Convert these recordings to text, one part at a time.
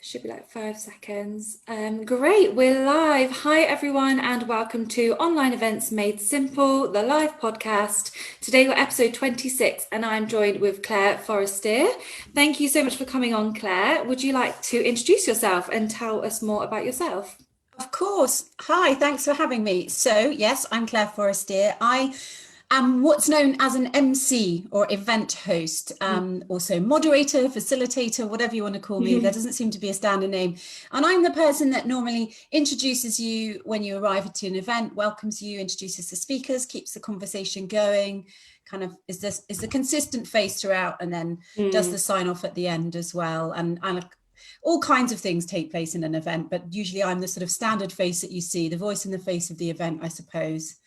Should be like 5 seconds. Great, we're live. Hi, everyone, and welcome to Online Events Made Simple, the live podcast. Today we're episode 26, and I'm joined with Clare Forestier. Thank you so much for coming on, Clare. Would you like to introduce yourself and tell us more about yourself? Of course. Hi, thanks for having me. So, yes, I'm Clare Forestier. I am what's known as an MC or event host, also moderator, facilitator, whatever you want to call me. There doesn't seem to be a standard name. And I'm the person that normally introduces you when you arrive to an event, welcomes you, introduces the speakers, keeps the conversation going, kind of is the consistent face throughout, and then does the sign off at the end as well. And all kinds of things take place in an event, but usually I'm the sort of standard face that you see, the voice and the face of the event, I suppose.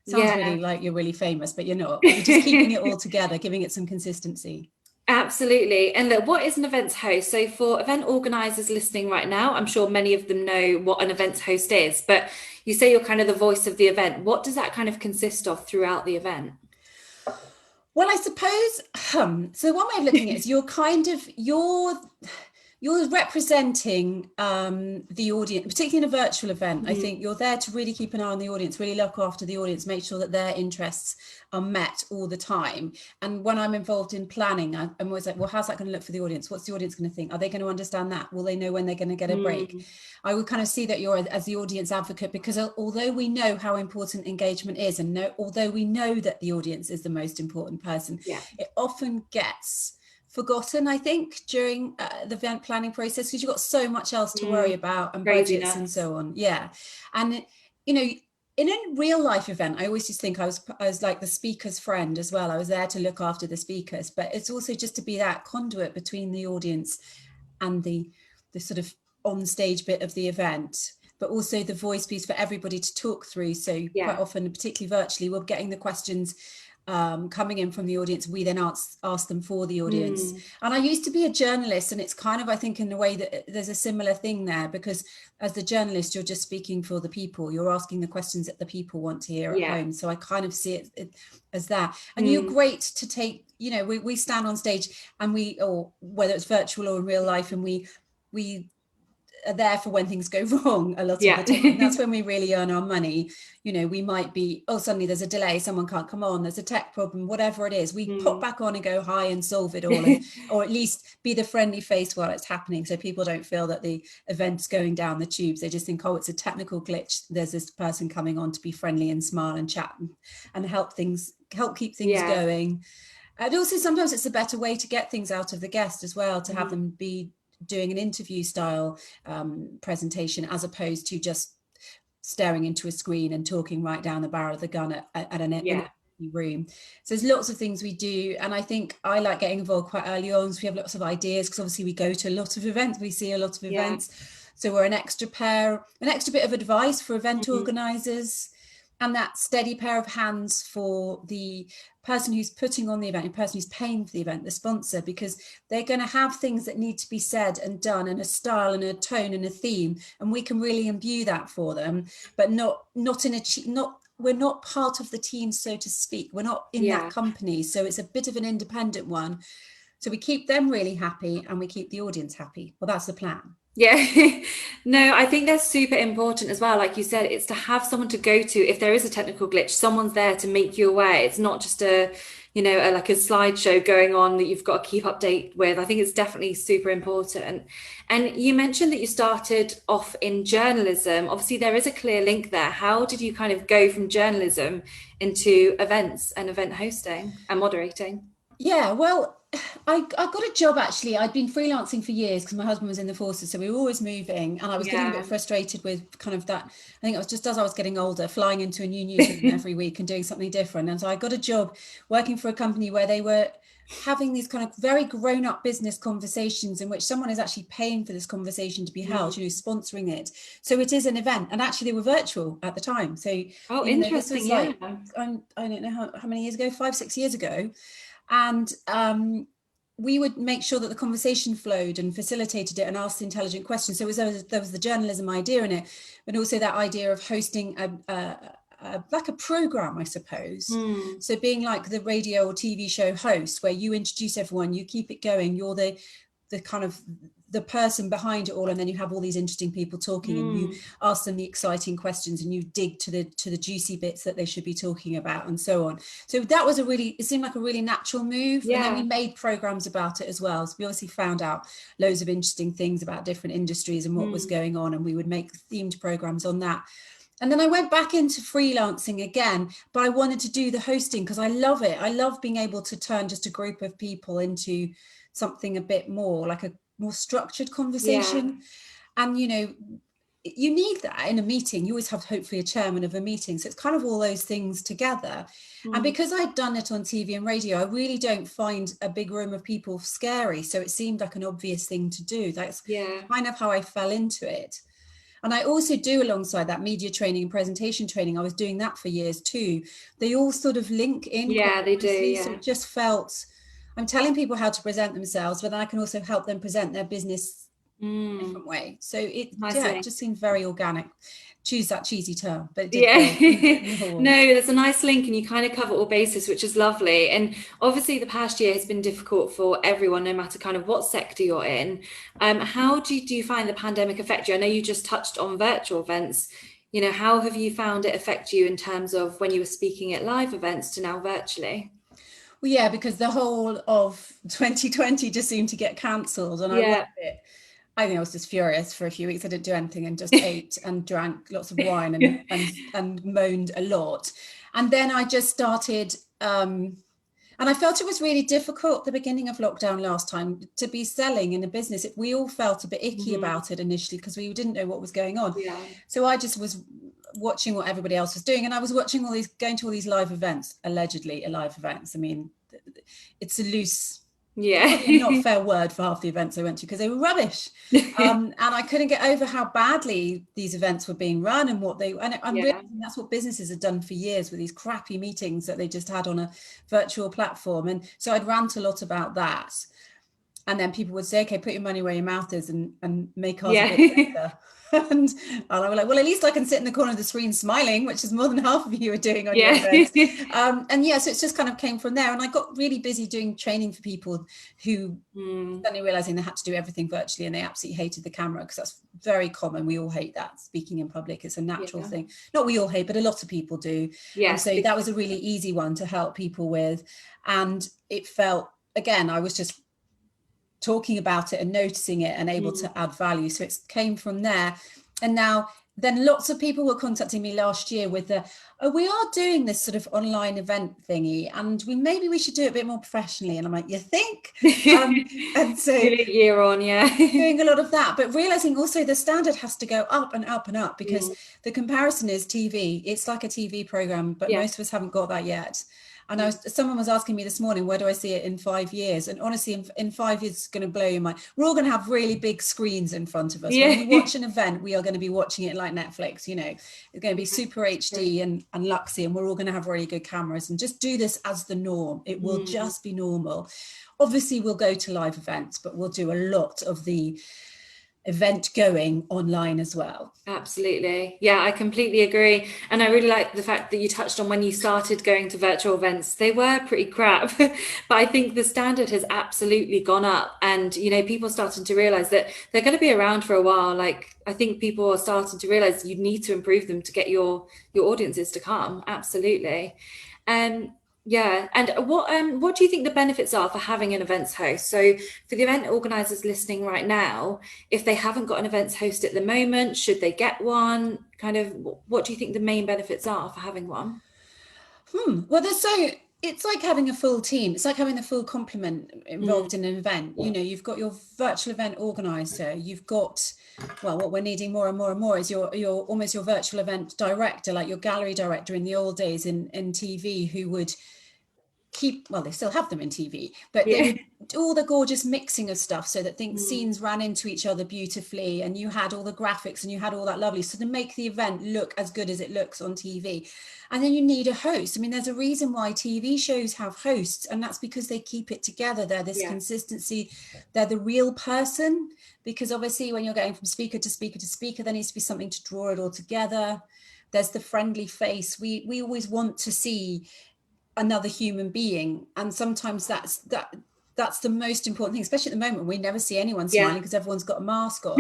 Sounds really like you're really famous, but you're not. You're just keeping it all together, giving it some consistency. Absolutely. And look, what is an events host? So for event organisers listening right now, I'm sure many of them know what an events host is, but you say you're kind of the voice of the event. What does that kind of consist of throughout the event? Well, I suppose, so one way of looking at it is you're representing the audience, particularly in a virtual event. I think you're there to really keep an eye on the audience, really look after the audience, make sure that their interests are met all the time. And when I'm involved in planning, I'm always like, well, how's that going to look for the audience? What's the audience going to think? Are they going to understand that? Will they know when they're going to get a break? I would kind of see that you're as the audience advocate, because although we know how important engagement is, and although we know that the audience is the most important person, it often gets forgotten, I think, during the event planning process, because you've got so much else to worry about, and budgets and so on. And in a real life event, I always just think I was like the speaker's friend as well. I was there to look after the speakers, but it's also just to be that conduit between the audience and the sort of on stage bit of the event, but also the voice piece for everybody to talk through. So quite often, particularly virtually, we're getting the questions coming in from the audience. We then ask them for the audience. And I used to be a journalist, and it's kind of, I think, in a way that there's a similar thing there, because as the journalist, you're just speaking for the people. You're asking the questions that the people want to hear at home. So I kind of see it as that. And you're great to take, we stand on stage, and or whether it's virtual or in real life, and we are there for when things go wrong a lot of the time. That's when we really earn our money. We might be, suddenly there's a delay, someone can't come on, there's a tech problem, whatever it is, we pop back on and go hi and solve it all, or at least be the friendly face while it's happening, so people don't feel that the event's going down the tubes. They just think, it's a technical glitch, there's this person coming on to be friendly and smile and chat and help keep things going. And also sometimes it's a better way to get things out of the guest as well, to have them be doing an interview style presentation, as opposed to just staring into a screen and talking right down the barrel of the gun at an empty room. So there's lots of things we do, and I think I like getting involved quite early on, so we have lots of ideas, because obviously we go to a lot of events, we see a lot of events, so we're an extra bit of advice for event organisers, and that steady pair of hands for the person who's putting on the event, the person who's paying for the event, the sponsor, because they're going to have things that need to be said and done, and a style and a tone and a theme, and we can really imbue that for them, but we're not part of the team, so to speak. We're not in that company, so it's a bit of an independent one. So we keep them really happy, and we keep the audience happy. Well, that's the plan. No, I think that's super important as well. Like you said, it's to have someone to go to if there is a technical glitch. Someone's there to make you aware. It's not just like a slideshow going on that you've got to keep update with. I think it's definitely super important. And you mentioned that you started off in journalism. Obviously, there is a clear link there. How did you kind of go from journalism into events and event hosting and moderating? Yeah, well, I got a job, actually. I'd been freelancing for years because my husband was in the forces, so we were always moving, and I was getting a bit frustrated with kind of that. I think it was just as I was getting older, flying into a new newsroom every week and doing something different. And so I got a job working for a company where they were having these kind of very grown-up business conversations, in which someone is actually paying for this conversation to be held, sponsoring it. So it is an event, and actually they were virtual at the time. So interesting. This was like, I don't know how many years ago, 5-6 years ago. And we would make sure that the conversation flowed and facilitated it and asked intelligent questions. So there was the journalism idea in it, but also that idea of hosting like a program, I suppose. So being like the radio or TV show host, where you introduce everyone, you keep it going, you're the the kind of the person behind it all, and then you have all these interesting people talking, and you ask them the exciting questions, and you dig to the juicy bits that they should be talking about, and so on. So that was it seemed like a really natural move. And then we made programs about it as well. So we obviously found out loads of interesting things about different industries and what was going on, and we would make themed programs on that. And then I went back into freelancing again, but I wanted to do the hosting because I love it. I love being able to turn just a group of people into something a bit more like a more structured conversation. And, you know, you need that in a meeting. You always have hopefully a chairman of a meeting. So it's kind of all those things together. And because I'd done it on TV and radio, I really don't find a big room of people scary. So it seemed like an obvious thing to do. That's kind of how I fell into it. And I also do, alongside that, media training and presentation training. I was doing that for years too. They all sort of link in quite they do. So it just felt, I'm telling people how to present themselves, but then I can also help them present their business in a different way. So it just seemed very organic. Choose that cheesy term, but it did No, there's a nice link, and you kind of cover all bases, which is lovely. And obviously the past year has been difficult for everyone, no matter kind of what sector you're in. How do you find the pandemic affect you? I know you just touched on virtual events. You know, how have you found it affect you in terms of when you were speaking at live events to now virtually? Well, yeah, because the whole of 2020 just seemed to get cancelled, and I loved it. I think I was just furious for a few weeks. I didn't do anything and just ate and drank lots of wine and moaned a lot. And then I just started, and I felt it was really difficult at the beginning of lockdown last time to be selling in a business. We all felt a bit icky about it initially because we didn't know what was going on. So I just was watching what everybody else was doing, and I was watching going to all these live events, allegedly live events. I mean, it's a loose, probably not a fair word for half the events I went to because they were rubbish. And I couldn't get over how badly these events were being run and I'm realizing that's what businesses have done for years with these crappy meetings that they just had on a virtual platform. And so I'd rant a lot about that. And then people would say, okay, put your money where your mouth is and make ours a bit better. And I was like, well, at least I can sit in the corner of the screen smiling, which is more than half of you are doing on your event. So it's just kind of came from there. And I got really busy doing training for people who suddenly realizing they had to do everything virtually, and they absolutely hated the camera, because that's very common. We all hate that. Speaking in public, it's a natural thing. Not we all hate, but a lot of people do. And so that was a really easy one to help people with. And it felt, again, I was just talking about it and noticing it and able to add value. So it came from there. And now then lots of people were contacting me last year with we are doing this sort of online event thingy, and maybe we should do it a bit more professionally. And I'm like, you think? And so year on, doing a lot of that, but realizing also the standard has to go up and up and up, because the comparison is TV. It's like a TV program, but most of us haven't got that yet. And someone was asking me this morning, where do I see it in 5 years? And honestly, in 5 years, it's going to blow your mind. We're all going to have really big screens in front of us. When we watch an event, we are going to be watching it like Netflix, you know, it's going to be super HD and luxy, and we're all going to have really good cameras, and just do this as the norm. It will just be normal. Obviously, we'll go to live events, but we'll do a lot of the event going online as well. Absolutely. Yeah, I completely agree. And I really like the fact that you touched on when you started going to virtual events, they were pretty crap. But I think the standard has absolutely gone up. And, you know, people are starting to realize that they're going to be around for a while. Like, I think people are starting to realize you need to improve them to get your audiences to come. Absolutely. Yeah, and what do you think the benefits are for having an events host? So for the event organisers listening right now, if they haven't got an events host at the moment, should they get one? Kind of, what do you think the main benefits are for having one? Well, it's like having a full team. It's like having the full complement involved in an event. You know, you've got your virtual event organizer. You've got, well, what we're needing more and more and more is your almost your virtual event director, like your gallery director in the old days in TV, who would they still have them in TV, but they would do all the gorgeous mixing of stuff so that scenes ran into each other beautifully, and you had all the graphics and you had all that lovely, so to make the event look as good as it looks on TV. And then you need a host. I mean, there's a reason why TV shows have hosts, and that's because they keep it together. They're this consistency. They're the real person, because obviously when you're going from speaker to speaker to speaker, there needs to be something to draw it all together. There's the friendly face. We always want to see another human being, and sometimes that That's the most important thing, especially at the moment. We never see anyone Yeah. smiling because everyone's got a mask on.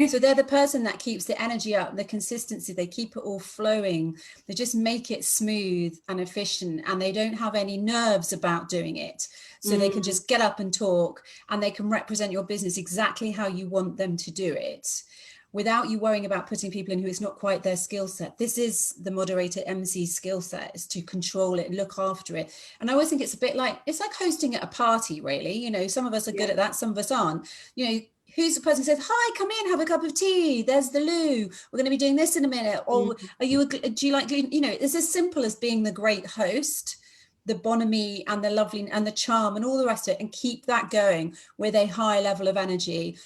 So they're the person that keeps the energy up, the consistency. They keep it all flowing. They just make it smooth and efficient, and they don't have any nerves about doing it. So they can just get up and talk, and they can represent your business exactly how you want them to do it, without you worrying about putting people in who it's not quite their skill set. This is the moderator MC skill set, is to control it, look after it. And I always think it's a bit like, it's like hosting at a party, really. You know, some of us are good at that, some of us aren't. You know, who's the person who says, hi, come in, have a cup of tea, there's the loo, we're going to be doing this in a minute, or are you, do you like gluten? You know, it's as simple as being the great host, the bonhomie and the lovely and the charm and all the rest of it, and keep that going with a high level of energy.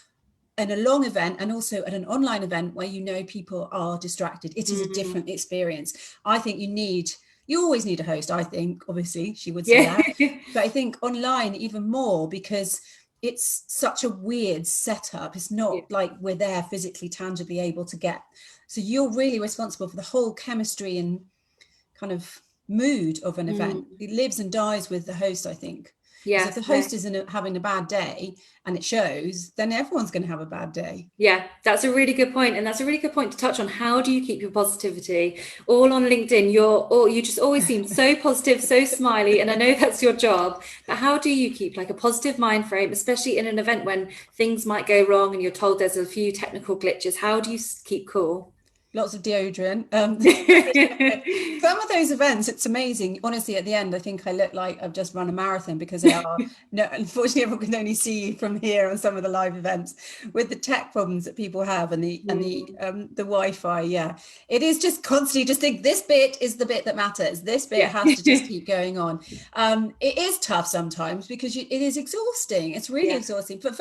And a long event, and also at an online event where you know people are distracted, it is a different experience. I think you always need a host, I think. Obviously she would say that, but I think online even more, because it's such a weird setup. It's not like we're there physically tangibly able to get, so you're really responsible for the whole chemistry and kind of mood of an event. It lives and dies with the host, I think. Because if the host isn't having a bad day and it shows, then everyone's going to have a bad day. Yeah, that's a really good point, and that's a really good point to touch on. How do you keep your positivity? All on LinkedIn, you just always seem so positive, so smiley, and I know that's your job. But how do you keep like a positive mind frame, especially in an event when things might go wrong and you're told there's a few technical glitches? How do you keep cool? Lots of deodorant. Some of those events, it's amazing. Honestly, at the end, I think I look like I've just run a marathon, because they are. No, unfortunately, everyone can only see you from here on some of the live events with the tech problems that people have, and the Wi-Fi. Yeah, it is just constantly just think this bit is the bit that matters. This bit has to just keep going on. It is tough sometimes because it is exhausting. It's really exhausting. But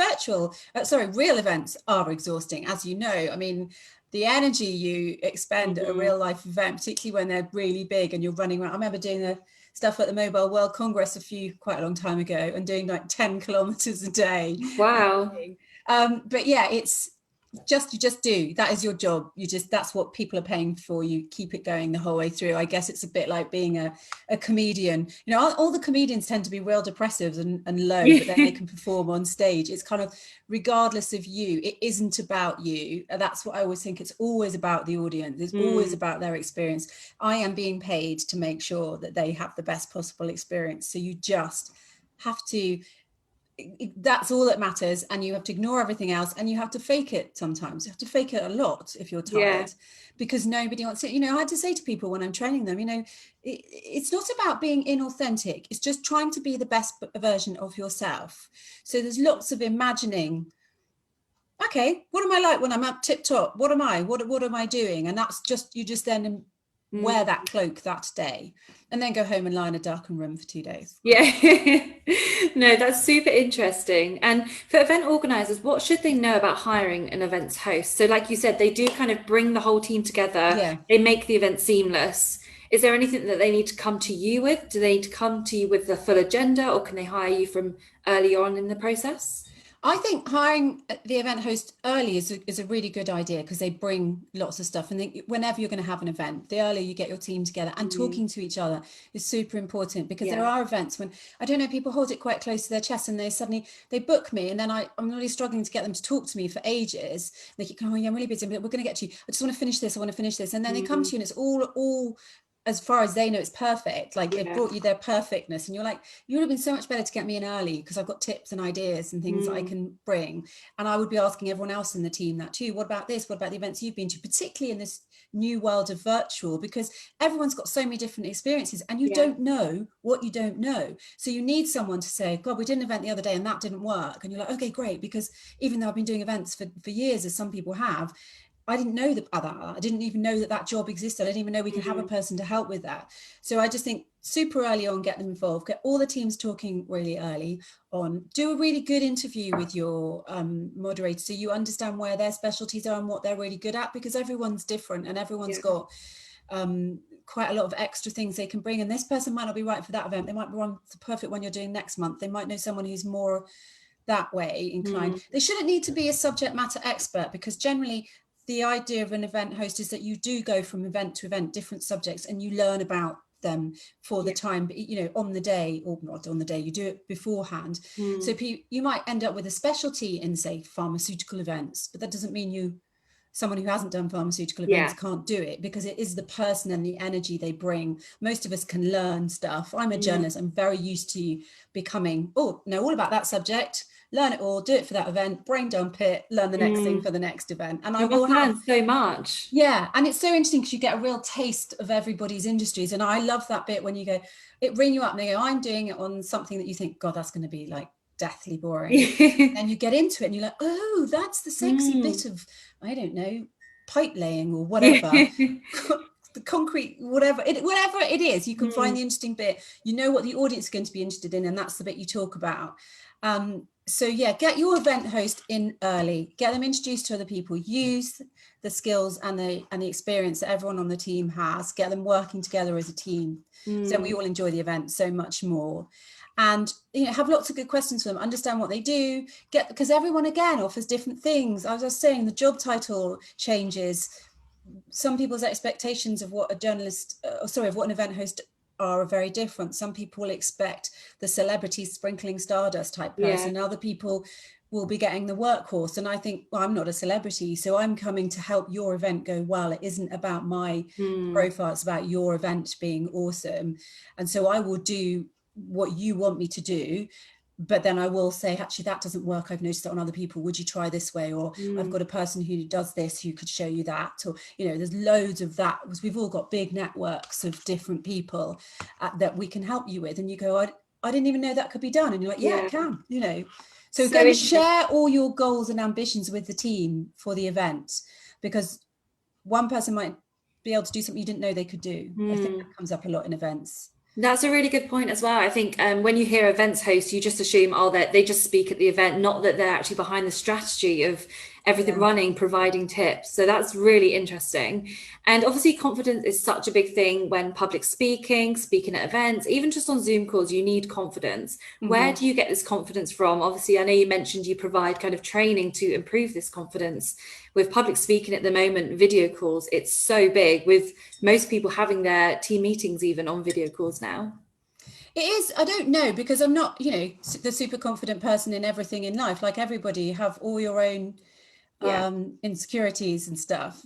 real events are exhausting, as you know. I mean, the energy you expend at a real life event, particularly when they're really big and you're running around. I remember doing the stuff at the Mobile World Congress quite a long time ago, and doing like 10 kilometers a day. Wow. But yeah, you just do, that is your job. That's what people are paying for. You keep it going the whole way through. I guess it's a bit like being a comedian. You know, all the comedians tend to be real depressive and low, but then they can perform on stage. It's kind of regardless of you, it isn't about you. That's what I always think. It's always about the audience. It's always about their experience. I am being paid to make sure that they have the best possible experience. So you just have to, that's all that matters, and you have to ignore everything else, and you have to fake it. Sometimes you have to fake it a lot if you're tired, because nobody wants it. You know, I had to say to people when I'm training them, you know, it's not about being inauthentic, it's just trying to be the best version of yourself. So there's lots of imagining, okay, what am I like when I'm up tip top? What am I doing? And that's just, you just then wear that cloak that day, and then go home and lie in a darkened room for 2 days. Yeah. No, that's super interesting. And for event organizers, what should they know about hiring an events host? So, like you said, they do kind of bring the whole team together, Yeah. they make the event seamless. Is there anything that they need to come to you with? Do they need to come to you with the full agenda, or can they hire you from early on in the process? I think hiring the event host early is a really good idea, because they bring lots of stuff. And whenever you're going to have an event, the earlier you get your team together, and talking to each other is super important, because there are events when, I don't know, people hold it quite close to their chest, and they book me, and then I'm really struggling to get them to talk to me for ages. They keep going, oh yeah, I'm really busy, but we're going to get to you. I just want to finish this. I want to finish this. And then they come to you, and it's all as far as they know, it's perfect. Like they've brought you their perfectness, and you're like, you would have been so much better to get me in early, because I've got tips and ideas and things that I can bring. And I would be asking everyone else in the team that too. What about this? What about the events you've been to, particularly in this new world of virtual? Because everyone's got so many different experiences, and you don't know what you don't know. So you need someone to say, God, we did an event the other day and that didn't work. And you're like, okay, great. Because even though I've been doing events for years, as some people have, I didn't know that. I didn't even know that job existed. I didn't even know we could have a person to help with that. So I just think super early on, get them involved, get all the teams talking really early on, do a really good interview with your moderator, so you understand where their specialties are and what they're really good at, because everyone's different, and everyone's got quite a lot of extra things they can bring. And this person might not be right for that event. They might be the perfect one you're doing next month. They might know someone who's more that way inclined. They shouldn't need to be a subject matter expert, because generally the idea of an event host is that you do go from event to event, different subjects, and you learn about them for the time, on the day, or not on the day, you do it beforehand. So you might end up with a specialty in, say, pharmaceutical events, but that doesn't mean someone who hasn't done pharmaceutical events can't do it, because it is the person and the energy they bring. Most of us can learn stuff. I'm a journalist. I'm very used to becoming, know all about that subject, learn it all, do it for that event, brain dump it, learn the next thing for the next event. And I will learn so much. Yeah. And it's so interesting because you get a real taste of everybody's industries. And I love that bit when you go, it ring you up and they go, I'm doing it on something that you think, God, that's going to be like deathly boring. And you get into it and you're like, oh, that's the sexy bit of, I don't know, pipe laying or whatever. The concrete, whatever it is, you can find the interesting bit. You know what the audience is going to be interested in, and that's the bit you talk about. So yeah, get your event host in early, get them introduced to other people, use the skills and the experience that everyone on the team has, get them working together as a team, so we all enjoy the event so much more. And have lots of good questions for them, understand what they do, because everyone again offers different things. I was just saying, the job title changes. Some people's expectations of what of what an event host are very different. Some people will expect the celebrity sprinkling stardust type person. Other people will be getting the workhorse. And I think, well, I'm not a celebrity, so I'm coming to help your event go well. It isn't about my profile, it's about your event being awesome. And so I will do what you want me to do, but then I will say, actually, that doesn't work. I've noticed that on other people. Would you try this way? Or I've got a person who does this, who could show you that. Or, there's loads of that, because we've all got big networks of different people that we can help you with. And you go, I didn't even know that could be done. And you're like, yeah, it can, So again, share all your goals and ambitions with the team for the event, because one person might be able to do something you didn't know they could do. I think that comes up a lot in events. That's a really good point as well. I think when you hear events hosts, you just assume, that they just speak at the event, not that they're actually behind the strategy of everything running, providing tips. So that's really interesting. And obviously confidence is such a big thing when public speaking at events, even just on Zoom calls, you need confidence. Where do you get this confidence from? Obviously, I know you mentioned you provide kind of training to improve this confidence. With public speaking at the moment, video calls, it's so big, with most people having their team meetings even on video calls now. It is. I don't know, because I'm not, the super confident person in everything in life. Like everybody, you have all your own insecurities and stuff.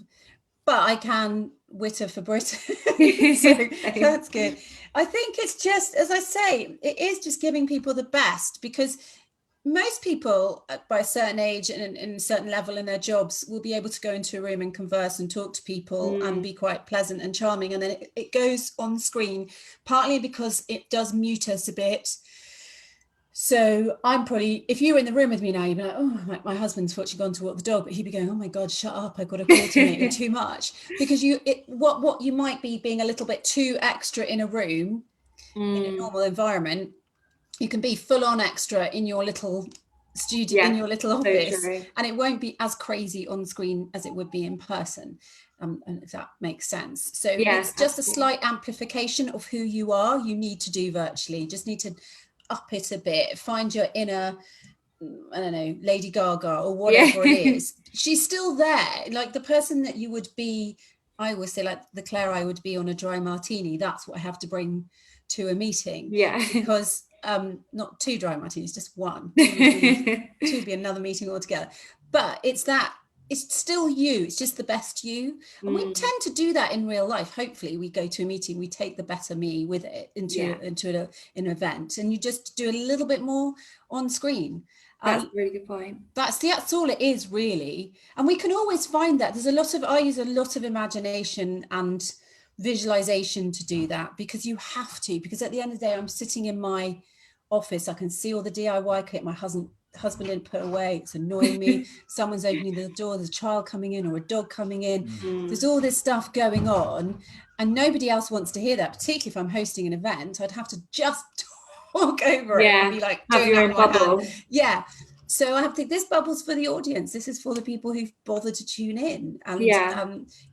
But I can witter for Britain. So that's good. I think it's just, as I say, it is just giving people the best, because most people by a certain age and a certain level in their jobs will be able to go into a room and converse and talk to people and be quite pleasant and charming. And then it goes on screen, partly because it does mute us a bit. So I'm probably, if you were in the room with me now, you'd be like, oh, my husband's fortunately gone to walk the dog, but he'd be going, oh my God, shut up, I've got a call to make, you're too much. Because what you might be being a little bit too extra in a room, in a normal environment, you can be full on extra in your little studio, in your little office, and it won't be as crazy on screen as it would be in person. And if that makes sense. So it's just a slight amplification of who you are. You need to do virtually. You just need to up it a bit, find your inner, I don't know, Lady Gaga or whatever it is. She's still there, like the person that you would be. I always say, like the Clare I would be on a dry martini. That's what I have to bring to a meeting. Because not 2 dry martinis, just 1. 2 would be another meeting altogether. But it's still you. It's just the best you. And we tend to do that in real life. Hopefully we go to a meeting, we take the better me with it into an event, and you just do a little bit more on screen. That's a really good point. That's all it is, really. And we can always find that. I use a lot of imagination and visualization to do that, because you have to, because at the end of the day, I'm sitting in my office, I can see all the DIY kit my husband didn't put away, it's annoying me. Someone's opening the door, there's a child coming in or a dog coming in. There's all this stuff going on, and nobody else wants to hear that, particularly if I'm hosting an event. I'd have to just talk over it and be like, have your own bubble. So I have to think, this bubble's for the audience. This is for the people who've bothered to tune in. And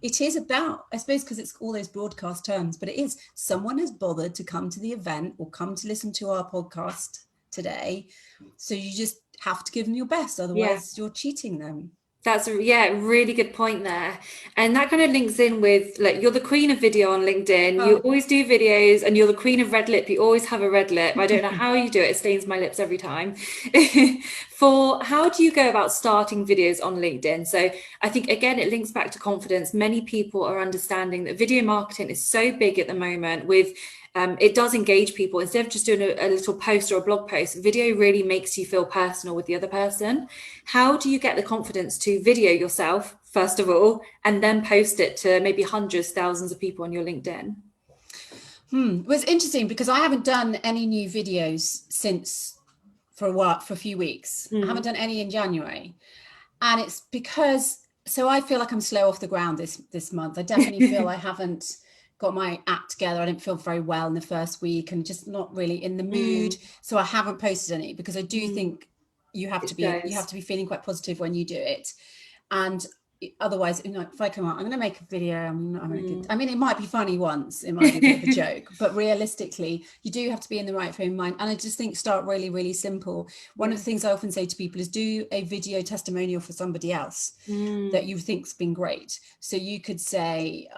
it is about, I suppose, because it's all those broadcast terms, but it is, someone has bothered to come to the event or come to listen to our podcast today. So you just have to give them your best. Otherwise you're cheating them. That's really good point there. And that kind of links in with like you're the queen of video on LinkedIn. You Oh. always do videos and you're the queen of red lip. You always have a red lip. I don't know how you do it. It stains my lips every time. For how do you go about starting videos on LinkedIn? So I think again it links back to confidence. Many people are understanding that video marketing is so big at the moment with it does engage people. Instead of just doing a little post or a blog post, video really makes you feel personal with the other person. How do you get the confidence to video yourself, first of all, and then post it to maybe hundreds, thousands of people on your LinkedIn? Well, it's interesting because I haven't done any new videos since for a few weeks. I haven't done any in January. And it's because, so I feel like I'm slow off the ground this month. I definitely feel I haven't got my act together. I didn't feel very well in the first week and just not really in the mood. So I haven't posted any because I do think you have to be feeling quite positive when you do it. And otherwise, if I come out, I'm going to make a video. I mean, it might be funny once, it might be a bit of a joke, but realistically, you do have to be in the right frame of mind. And I just think start really, really simple. One of the things I often say to people is do a video testimonial for somebody else that you think's been great. So you could say,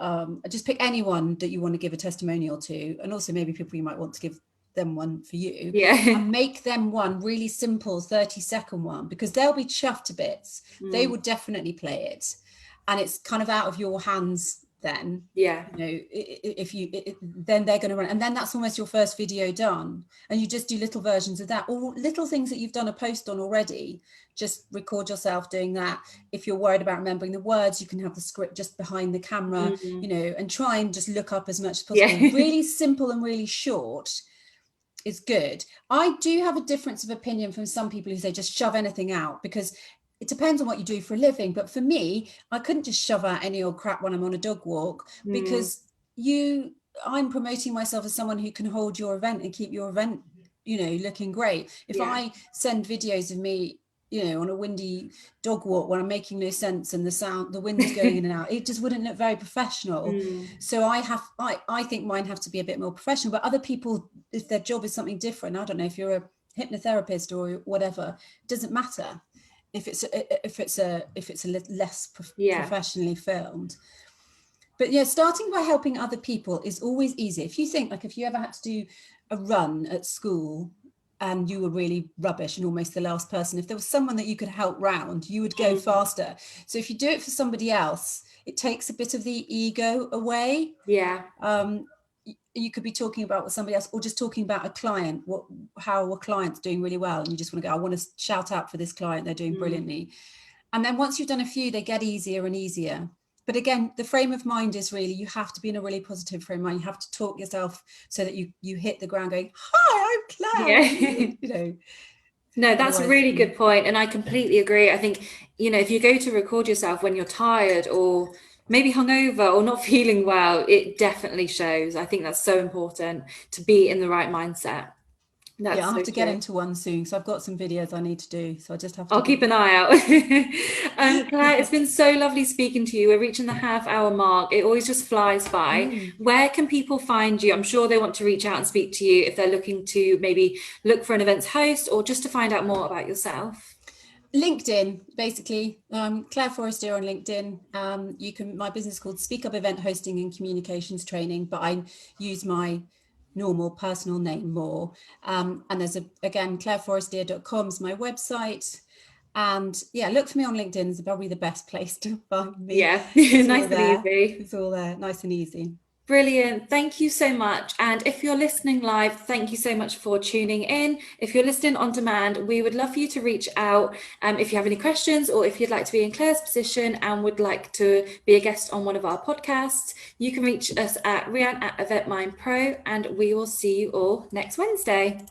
just pick anyone that you want to give a testimonial to, and also maybe people you might want to give them one for you, and make them one really simple 30-second one, because they'll be chuffed to bits. They would definitely play it, and it's kind of out of your hands then. Then they're going to run, and then that's almost your first video done, and you just do little versions of that, or little things that you've done a post on already. Just record yourself doing that. If you're worried about remembering the words, you can have the script just behind the camera, and try and just look up as much as possible. Really simple and really short is good. I do have a difference of opinion from some people who say just shove anything out, because it depends on what you do for a living. But for me, I couldn't just shove out any old crap when I'm on a dog walk, because I'm promoting myself as someone who can hold your event and keep your event, looking great. If I send videos of me, on a windy dog walk where I'm making no sense and the wind is going in and out, it just wouldn't look very professional. So I think mine have to be a bit more professional. But other people, if their job is something different, I don't know, if you're a hypnotherapist or whatever, it doesn't matter if it's a less professionally filmed. But starting by helping other people is always easy. If you think, like, if you ever had to do a run at school and you were really rubbish and almost the last person, if there was someone that you could help round, you would go faster. So if you do it for somebody else, it takes a bit of the ego away. You could be talking about with somebody else, or just talking about a client, how a client's doing really well, and you just want to go, I want to shout out for this client, they're doing brilliantly. And then once you've done a few, they get easier and easier. But again, the frame of mind is really, you have to be in a really positive frame of mind. You have to talk yourself so that you hit the ground going, hi, I'm Clare. No, that's a really good point. And I completely agree. I think, if you go to record yourself when you're tired or maybe hungover or not feeling well, it definitely shows. I think that's so important to be in the right mindset. I'll have to get into one soon. So I've got some videos I need to do. So I just have to. I'll keep an eye out. Claire, it's been so lovely speaking to you. We're reaching the half-hour mark. It always just flies by. Where can people find you? I'm sure they want to reach out and speak to you if they're looking to maybe look for an events host or just to find out more about yourself. LinkedIn, basically. Clare Forestier on LinkedIn. My business is called Speak Up Event Hosting and Communications Training, but I use my normal personal name more. And there's again, clareforestier.com is my website. And look for me on LinkedIn. It's probably the best place to find me. Nice and easy. It's all there, nice and easy. Brilliant. Thank you so much. And if you're listening live, thank you so much for tuning in. If you're listening on demand, we would love for you to reach out if you have any questions, or if you'd like to be in Claire's position and would like to be a guest on one of our podcasts. You can reach us at Rian@EventMindPro, and we will see you all next Wednesday.